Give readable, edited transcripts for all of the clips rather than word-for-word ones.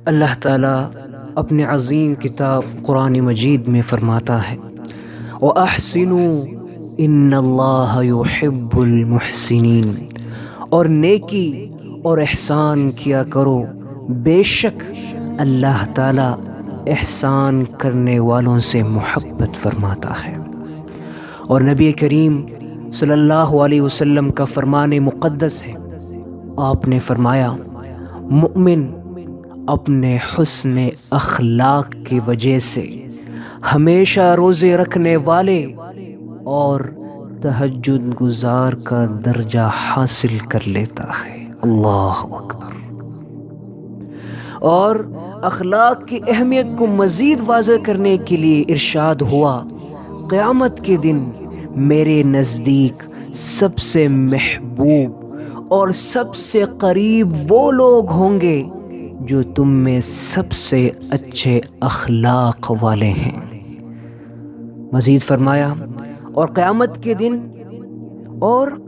اللہ تعالیٰ اپنے عظیم کتاب قرآن مجید میں فرماتا ہے وَأَحْسِنُوا إِنَّ اللَّهَ يُحِبُّ الْمُحْسِنِينَ، اور نیکی اور احسان کیا کرو، بے شک اللہ تعالیٰ احسان کرنے والوں سے محبت فرماتا ہے۔ اور نبی کریم صلی اللہ علیہ وسلم کا فرمان مقدس ہے، آپ نے فرمایا مومن اپنے حسن اخلاق کی وجہ سے ہمیشہ روزے رکھنے والے اور تہجد گزار کا درجہ حاصل کر لیتا ہے۔ اللہ اکبر۔ اور اخلاق کی اہمیت کو مزید واضح کرنے کے لیے ارشاد ہوا قیامت کے دن میرے نزدیک سب سے محبوب اور سب سے قریب وہ لوگ ہوں گے جو تم میں سب سے اچھے اخلاق والے ہیں۔ مزید فرمایا اور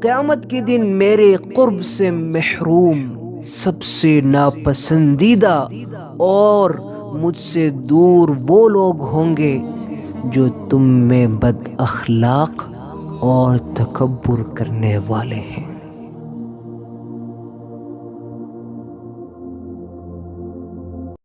قیامت کے دن میرے قرب سے محروم سب سے ناپسندیدہ اور مجھ سے دور وہ لوگ ہوں گے جو تم میں بد اخلاق اور تکبر کرنے والے ہیں۔